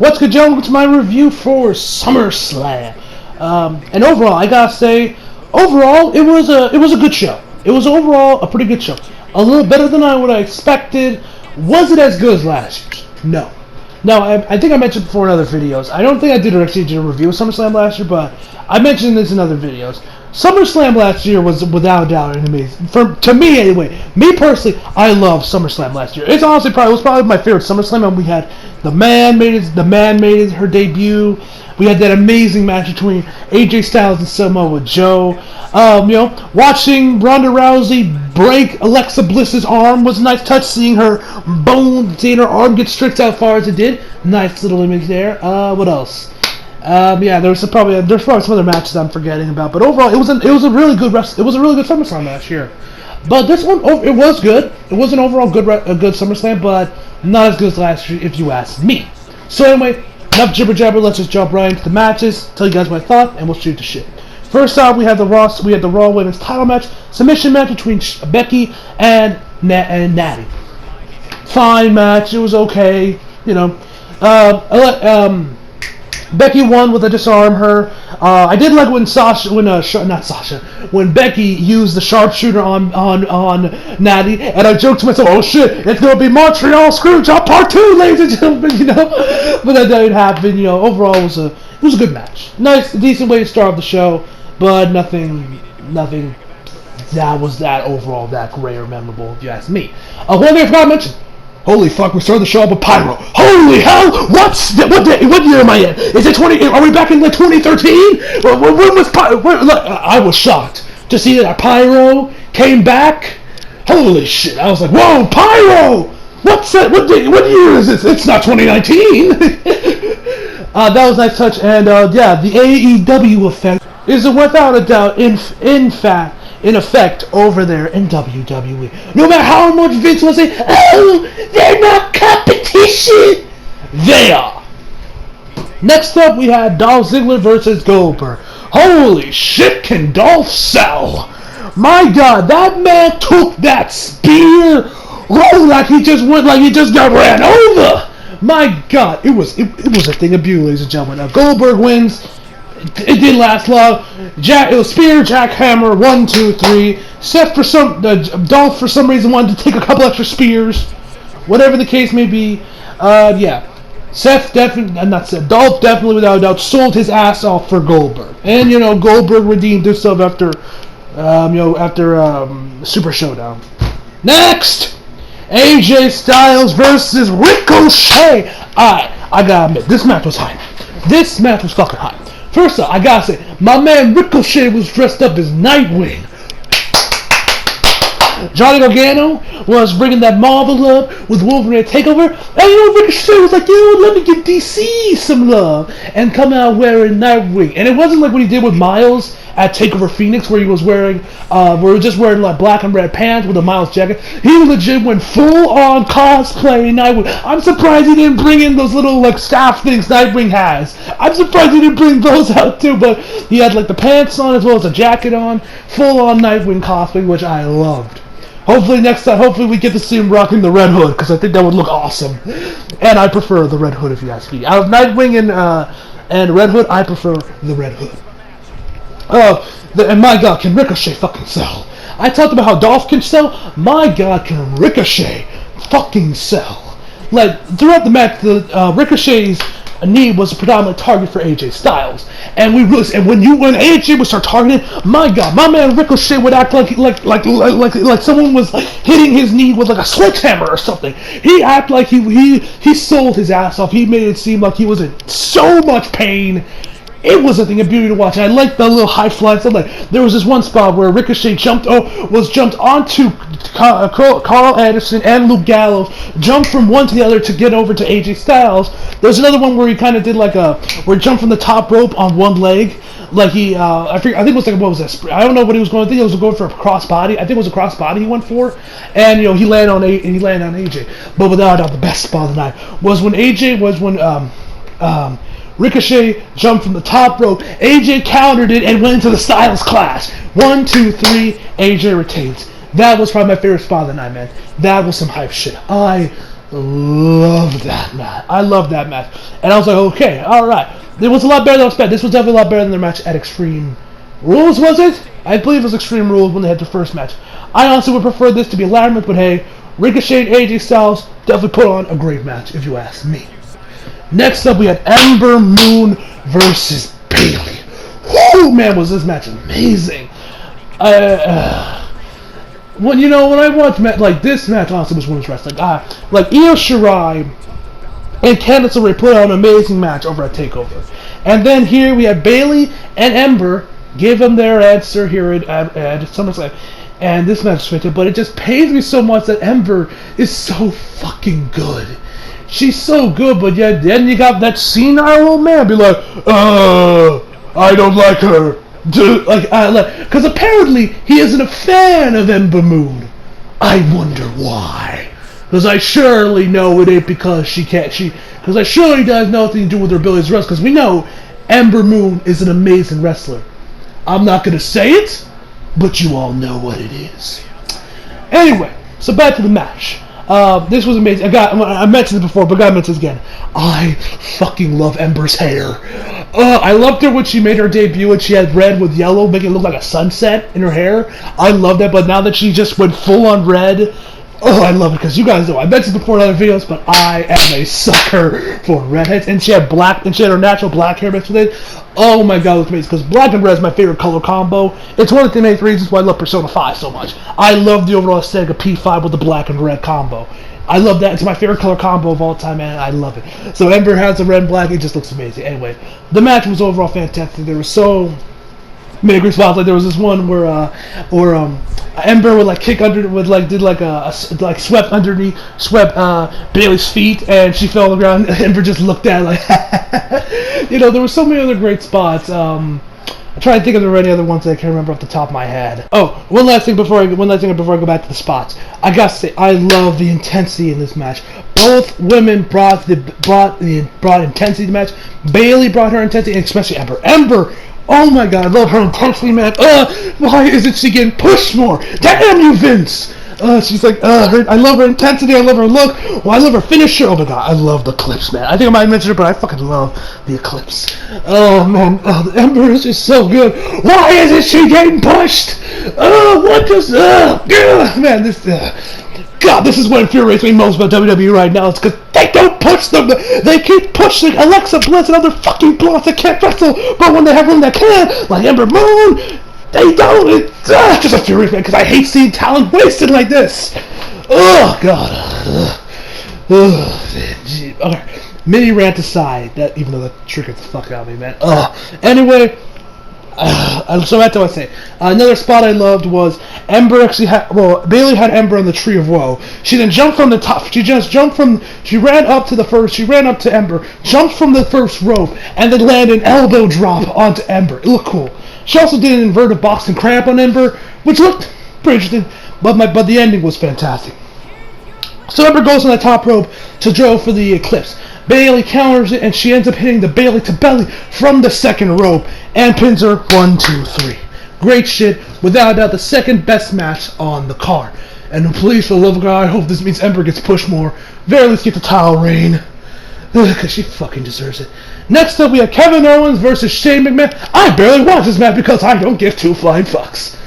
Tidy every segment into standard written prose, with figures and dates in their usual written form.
What's good, y'all? Welcome to my review for SummerSlam. And overall, I gotta say, overall, it was a good show. It was overall a pretty good show. A little better than I would have expected. Was it as good as last year's? No. No, I think I mentioned before in other videos. I don't think I did actually do a review of SummerSlam last year, but I mentioned this in other videos. SummerSlam last year was without a doubt an amazing. To me anyway, me personally, I love SummerSlam last year. It's honestly probably my favorite SummerSlam, and we had the man made her debut. We had that amazing match between AJ Styles and Samoa Joe. Watching Ronda Rousey break Alexa Bliss's arm was a nice touch. Seeing her arm get stretched out as far as it did. Nice little image there. What else? There's probably some other matches I'm forgetting about, but overall, it was a really good SummerSlam last year. But this one, it was good. It was an overall good SummerSlam, but not as good as last year, if you ask me. So anyway, enough jibber jabber. Let's just jump right into the matches. Tell you guys my thought, and we'll shoot the shit. First off, we had the Raw Women's Title match, submission match between Becky and Natty. Fine match. It was okay. Becky won with a disarm her. I did like when Becky used the sharpshooter on Natty, and I joked to myself, "Oh shit, it's gonna be Montreal Screwjob Part 2, ladies and gentlemen," But that didn't happen. Overall it was a good match. Nice, decent way to start off the show, but nothing that was overall that great or memorable, if you ask me. One thing I forgot to mention. Holy fuck, we started the show up with Pyro. Holy hell! What year am I in? Is it 20? Are we back in like 2013? When was Pyro? I was shocked to see that Pyro came back. Holy shit! I was like, whoa, Pyro! What's that? What year is this? It's not 2019. That was a nice touch, and the AEW effect is without a doubt in effect over there in WWE. No matter how much Vince will say, "Oh, they're not competition," they are. Next up, we had Dolph Ziggler versus Goldberg. Holy shit, can Dolph sell? My God, that man took that spear, like he just got ran over. My God, it was a thing of beauty, ladies and gentlemen. Goldberg wins. It didn't last long. It was spear, jackhammer, 1, 2, 3. Dolph for some reason wanted to take a couple extra spears. Whatever the case may be, Dolph definitely without a doubt sold his ass off for Goldberg. And Goldberg redeemed himself after Super Showdown. Next, AJ Styles versus Ricochet. I gotta admit, this match was hype. This match was fucking hype. First off, I gotta say, my man Ricochet was dressed up as Nightwing. Johnny Gargano was bringing that Marvel up with Wolverine Takeover, and Ricochet was like, let me give DC some love, and come out wearing Nightwing. And it wasn't like what he did with Miles at Takeover Phoenix, where he was wearing, like black and red pants with a Miles jacket. He legit went full on cosplay Nightwing. I'm surprised he didn't bring in those little like staff things Nightwing has. I'm surprised he didn't bring those out too. But he had like the pants on as well as a jacket on, full on Nightwing cosplay, which I loved. Hopefully next time, we get to see him rocking the red hood, because I think that would look awesome. And I prefer the red hood, if you ask me. Out of Nightwing and Red Hood, I prefer the red hood. And my God, can Ricochet fucking sell? I talked about how Dolph can sell. My God, can Ricochet fucking sell? Like, throughout the match, Ricochet's knee was a predominant target for AJ Styles. And when AJ would start targeting, my God, my man Ricochet would act like someone was hitting his knee with like a sledgehammer or something. He acted like he sold his ass off. He made it seem like he was in so much pain. It was a thing of beauty to watch. I liked the little high flying stuff. Like, there was this one spot where Ricochet jumped onto Carl Anderson and Luke Gallows, jumped from one to the other to get over to AJ Styles. There's another one where he kind of did where he jumped from the top rope on one leg. Like he, I think it was like, what was that? I don't know what he was going to think. He was going for a crossbody. I think it was a crossbody he went for, and he landed on AJ. But without a doubt, the best spot of the night was when Ricochet jumped from the top rope. AJ countered it and went into the Styles Clash. 1, 2, 3. AJ retains. That was probably my favorite spot of the night, man. That was some hype shit. Loved that match. I loved that match. And I was like, okay, alright. It was a lot better than I expected. This was definitely a lot better than their match at Extreme Rules, was it? I believe it was Extreme Rules when they had their first match. I honestly would prefer this to be ladder match, but hey, Ricochet and AJ Styles definitely put on a great match, if you ask me. Next up, we had Ember Moon versus Bayley. Whoo, man, was this match amazing. When I watch like this match, honestly, was women's wrestling. Like Io Shirai and Candice LeRae put on an amazing match over at TakeOver, and then here we have Bayley and Ember give them their answer here at SummerSlam, and this match was but it just pains me so much that Ember is so fucking good. She's so good, but yet then you got that senile old man be like, I don't like her. Because apparently he isn't a fan of Ember Moon. I wonder why. Because I surely know it ain't because because I surely does nothing to do with her abilities to wrestle. Because we know Ember Moon is an amazing wrestler. I'm not going to say it, but you all know what it is. Anyway, so back to the match. This was amazing. I mentioned it before, but I gotta mention it again. I fucking love Ember's hair. I loved her when she made her debut and she had red with yellow, making it look like a sunset in her hair. I love that, but now that she just went full on red, I love it, because you guys know, I mentioned it before in other videos, but I am a sucker for redheads, and she had her natural black hair mixed with it. Oh my god, it's amazing, because black and red is my favorite color combo. It's one of the main reasons why I love Persona 5 so much. I love the overall aesthetic of P5 with the black and red combo. I love that. It's my favorite color combo of all time, man. I love it. So Ember has the red and black. It just looks amazing. Anyway, the match was overall fantastic. There were so many great spots. Like there was this one where Ember would swept underneath, swept Bayley's feet, and she fell on the ground. Ember just looked at it like, there were so many other great spots. I'm trying to think if there were any other ones that I can't remember off the top of my head. Oh, one last thing before I go back to the spots. I gotta say, I love the intensity in this match. Both women brought intensity to the match. Bayley brought her intensity, and especially Ember. Ember, oh my god, I love her intensity, man. Why isn't she getting pushed more? Damn you, Vince! She's like, I love her intensity, I love her look, I love her finisher. Oh my god, I love the Eclipse, man. I think I might have mentioned it, but I fucking love the Eclipse. Oh man, the Ember is just so good. Why isn't she getting pushed? Man, this is what infuriates me most about WWE right now. It's because they don't push them. They keep pushing Alexa Bliss and other fucking blondes that can't wrestle, but when they have one that can, like Ember Moon, they don't. It's just infuriates me because I hate seeing talent wasted like this. Oh god. Okay, mini rant aside. Even though that triggered the fuck out of me, man. Anyway. So that's what I say. Another spot I loved was Bayley had Ember on the Tree of Woe. She then jumped from the top. She ran up to Ember, jumped from the first rope, and then landed an elbow drop onto Ember. It looked cool. She also did an inverted boxing cramp on Ember, which looked pretty interesting, but the ending was fantastic. So Ember goes on the top rope to go for the Eclipse. Bayley counters it, and she ends up hitting the Bayley to belly from the second rope and pins her 1, 2, 3. Great shit. Without a doubt, the second best match on the card. And please, for the love of God, I hope this means Ember gets pushed more. Very least get the title reign. Because she fucking deserves it. Next up, we have Kevin Owens versus Shane McMahon. I barely watch this match because I don't give two flying fucks.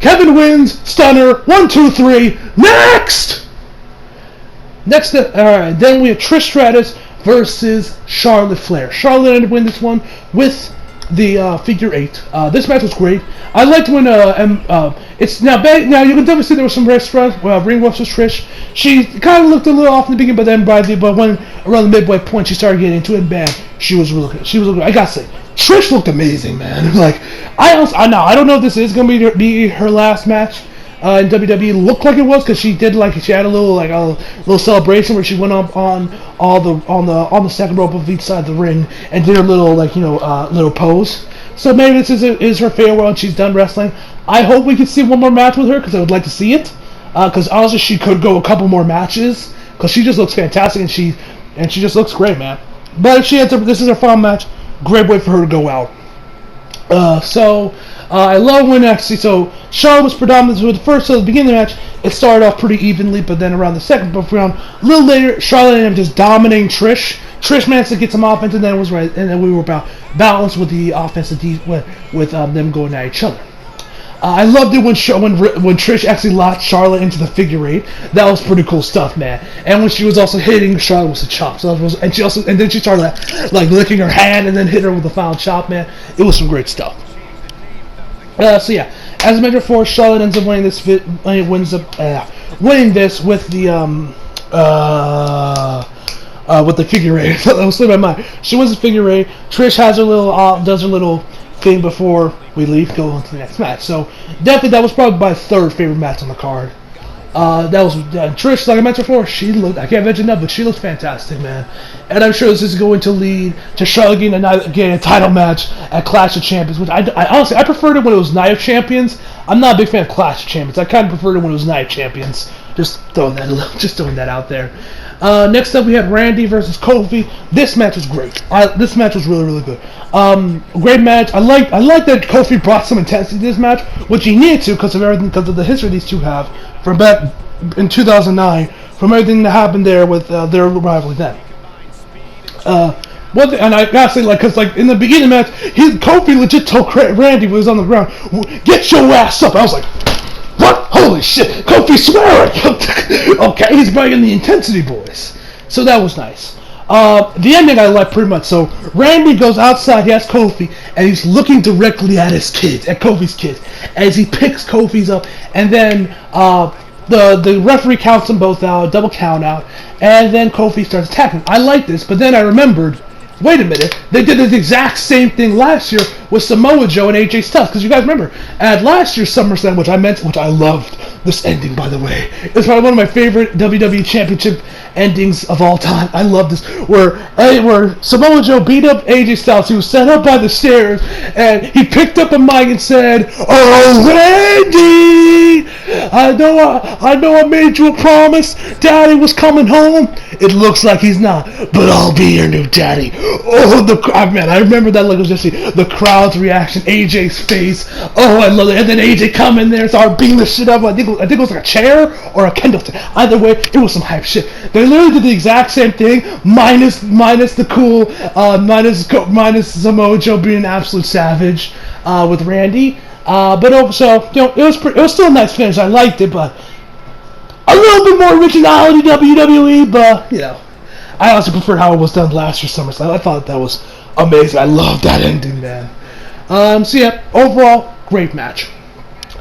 Kevin wins. Stunner. 1, 2, 3. Next! Alright, then we have Trish Stratus versus Charlotte Flair. Charlotte ended up winning this one with the figure 8. This match was great. I liked when it's now you can definitely see there was some ring rust with Trish. She kind of looked a little off in the beginning, but when around the midway point she started getting into it, and bam, she was really good. I gotta say, Trish looked amazing, man. Like I don't know if this is gonna be her last match in WWE. Looked like it was, because she did she had a little celebration where she went up on the second rope of each side of the ring and did her little little pose. So maybe this is her farewell and she's done wrestling. I hope we can see one more match with her, because I would like to see it. Because honestly, she could go a couple more matches, because she just looks fantastic and she just looks great, man. But if this is her final match, great way for her to go out. I love when actually, so Charlotte was predominant with the first, so at the beginning of the match, it started off pretty evenly, but then around the second round, a little later, Charlotte ended up just dominating Trish. Trish managed to get some offense, and then it was right, and then we were about balanced with the offense with them going at each other. I loved it when Trish actually locked Charlotte into the figure eight. That was pretty cool stuff, man. And when she was also hitting Charlotte with a chop, so then she started like licking her hand and then hit her with the final chop, man. It was some great stuff. So yeah, as I mentioned before, Charlotte ends up winning this. Winning this with the figure eight. That was slipping my mind. She wins the figure eight. Trish has her does her little thing before we leave, go on to the next match. So definitely that was probably my third favorite match on the card. That was Trish, like I mentioned before, I can't mention enough, but she looks fantastic, man. And I'm sure this is going to lead to Charlotte getting a title match at Clash of Champions, which I honestly, I preferred it when it was Night of Champions. I'm not a big fan of Clash of Champions. I kind of preferred it when it was Night of Champions. Just throwing that out there. Next up, we had Randy versus Kofi. This match was great. This match was really, really good. Great match. I like that Kofi brought some intensity to this match, which he needed to because of the history these two have from back in 2009, from everything that happened there with their rivalry then. And I gotta say, because in the beginning of the match, Kofi legit told Randy when he was on the ground, "Get your ass up." I was like, what? Holy shit! Kofi swearing! Okay, he's bringing the intensity, boys. So that was nice. The ending I like pretty much. So Randy goes outside, he has Kofi, and he's looking directly at his kids, at Kofi's kids, as he picks Kofi's up, and then the referee counts them both out, double count out, and then Kofi starts attacking. I like this, but then I remembered, wait a minute, they did the exact same thing last year with Samoa Joe and AJ Styles. Because you guys remember, at last year's SummerSlam, which I loved this ending, by the way. It's probably one of my favorite WWE Championship endings of all time. I love this, where Samoa Joe beat up AJ Styles. He was set up by the stairs, and he picked up a mic and said, "Oh, Randy, I know I made you a promise. Daddy was coming home. It looks like he's not, but I'll be your new daddy." Oh, man, I remember that like it was just the crowd's reaction, AJ's face. Oh, I love it. And then AJ come in there and start beating the shit up. I think it was like a chair or a Kendall. Either way, it was some hype shit. They literally did the exact same thing, minus the cool, minus Samoa Joe being an absolute savage with Randy. But also, it was still a nice finish. I liked it, but a little bit more originality WWE. But I also preferred how it was done last year's SummerSlam. I thought that was amazing. I loved that ending, man. So yeah, overall, great match.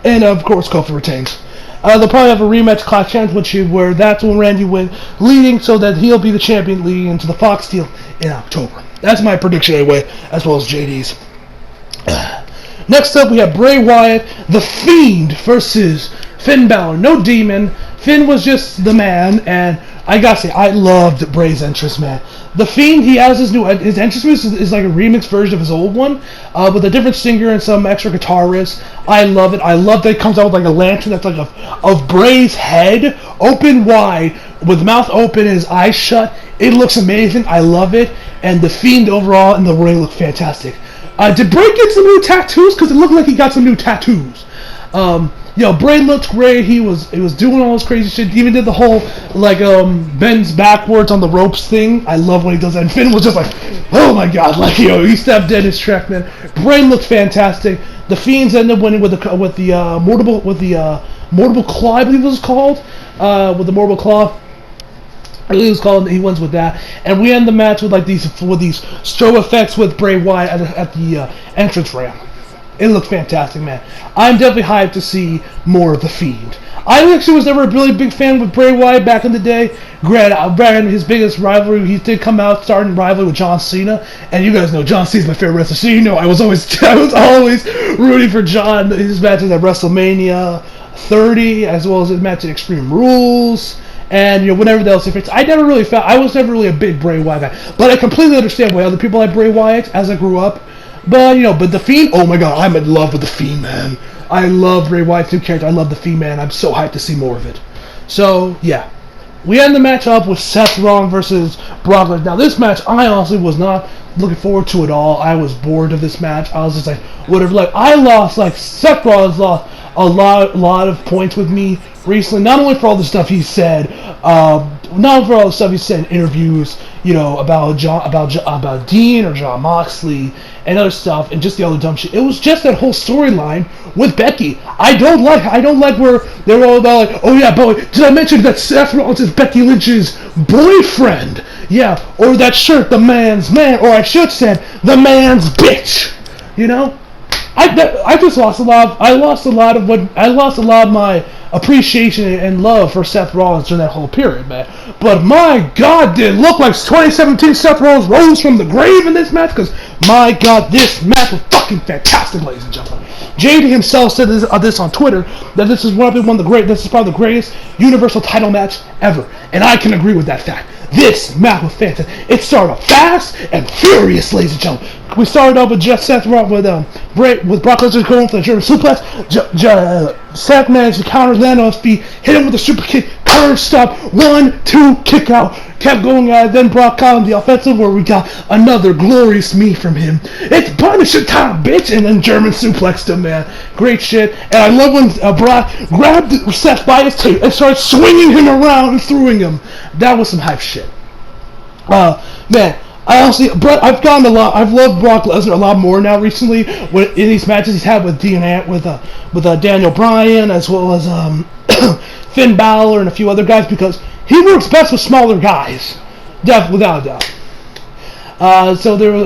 And of course, Kofi retains. They'll probably have a rematch Clash Championship where that's when Randy wins, leading so that he'll be the champion leading into the Fox deal in October. That's my prediction anyway, as well as JD's. Next up, we have Bray Wyatt, The Fiend versus Finn Balor. No demon. Finn was just the man, and I gotta say, I loved Bray's entrance, man. The Fiend, he has his entrance is like a remix version of his old one, with a different singer and some extra guitar riffs. I love it. I love that it comes out with like a lantern that's like of Bray's head, open wide, with mouth open and his eyes shut. It looks amazing. I love it. And the Fiend overall in the ring looked fantastic. Did Bray get some new tattoos? Because it looked like he got some new tattoos. Bray looked great. He was doing all this crazy shit. He even did the whole bends backwards on the ropes thing. I love when he does that. And Finn was just like, oh my god, he stepped dead his track, man. Bray looked fantastic. The Fiends ended up winning with the mortal claw, I believe it was called. With the mortal claw. I believe it was called. He wins with that, and we end the match with these strobe effects with Bray Wyatt at the entrance ramp. It looked fantastic, man. I'm definitely hyped to see more of The Fiend. I actually was never a really big fan with Bray Wyatt back in the day. Granted, his biggest rivalry, he did come out starting rivalry with John Cena, and you guys know John Cena's my favorite wrestler, so I was always rooting for John. His matches at WrestleMania 30, as well as his match at Extreme Rules. And whatever else, I was never really a big Bray Wyatt guy, but I completely understand why other people like Bray Wyatt as I grew up. But but The Fiend, oh my god, I'm in love with The Fiend, man. I love Bray Wyatt's new character. I love The Fiend, man. I'm so hyped to see more of it. So yeah, we end the match up with Seth Rollins versus Brock Lesnar. Now this match, I honestly was not looking forward to at all. I was bored of this match. I was just like, whatever. Like I lost, like Seth Rollins lost a lot of points with me recently. Not only for all the stuff he said, not for all the stuff he said in interviews, you know, about Dean or Jon Moxley and other stuff, and just the other dumb shit. It was just that whole storyline with Becky. I don't like where they're all about like, oh yeah, but did I mention that Seth Rollins is Becky Lynch's boyfriend? Yeah, or that shirt, the man's man, or I should say, the man's bitch. You know, I just lost a lot. I lost a lot of my appreciation and love for Seth Rollins during that whole period, man. But my God, did it look like 2017 Seth Rollins rose from the grave in this match? Because my God, this match was fucking fantastic, ladies and gentlemen. JD himself said this on Twitter, that this is probably the greatest Universal title match ever, and I can agree with that fact. This match was fantastic. It started off fast and furious, ladies and gentlemen. We started off with just Seth Rollins with Brock Lesnar going for the German suplex. Seth managed to counter, land on his feet, hit him with a super kick, curve stop, 1, 2, kick out. Kept going at it. Then Brock got on the offensive, where we got another glorious knee from him. It's Punisher time, bitch! And then German suplexed him, man. Great shit. And I love when Brock grabbed Seth by his tape and started swinging him around and throwing him. That was some hype shit. Man, I honestly, I've loved Brock Lesnar a lot more now recently in these matches he's had with Daniel Bryan, as well as Finn Balor and a few other guys, because he works best with smaller guys, without a doubt.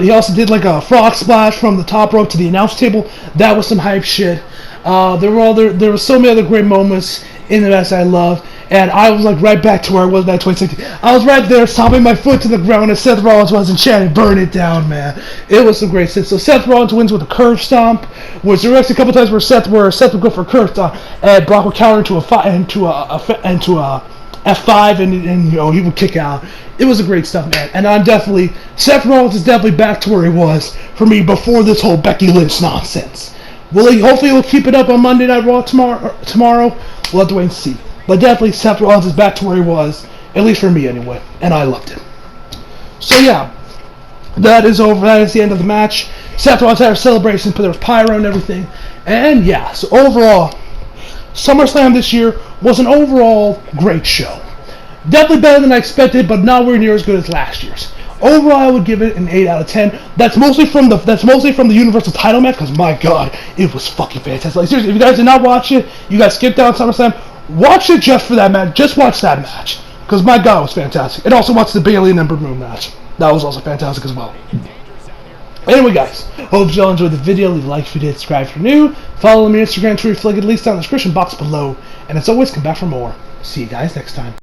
He also did like a frog splash from the top rope to the announce table. That was some hype shit. There were so many other great moments in the match I loved. And I was like right back to where I was back in 2016. I was right there, stomping my foot to the ground, and Seth Rollins wasn't chanting, "Burn it down, man." It was some great shit. So Seth Rollins wins with a curve stomp, which there were actually a couple times where Seth would go for a curve stomp, and Brock would counter into a F5, and you know, he would kick out. It was a great stuff, man. And Seth Rollins is definitely back to where he was for me before this whole Becky Lynch nonsense. Hopefully he'll keep it up on Monday Night Raw tomorrow. We'll have to wait and see. But definitely Seth Rollins is back to where he was, at least for me anyway, and I loved it. So yeah, that is over. That is the end of the match. Seth Rollins had a celebration, but there was pyro and everything. And yeah, so overall, SummerSlam this year was an overall great show. Definitely better than I expected, but nowhere near as good as last year's. Overall, I would give it an 8 out of 10. That's mostly from the Universal title match, because my God, it was fucking fantastic. Like, seriously, if you guys did not watch it, you guys skipped out SummerSlam, watch it just for that match. Just watch that match, because my God, it was fantastic. And also watch the Bayley and Ember Moon match. That was also fantastic as well. Anyway, guys, hope you all enjoyed the video. Leave a like if you did, subscribe if you're new. Follow me on Instagram, Twitter, link at least down in the description box below. And as always, come back for more. See you guys next time.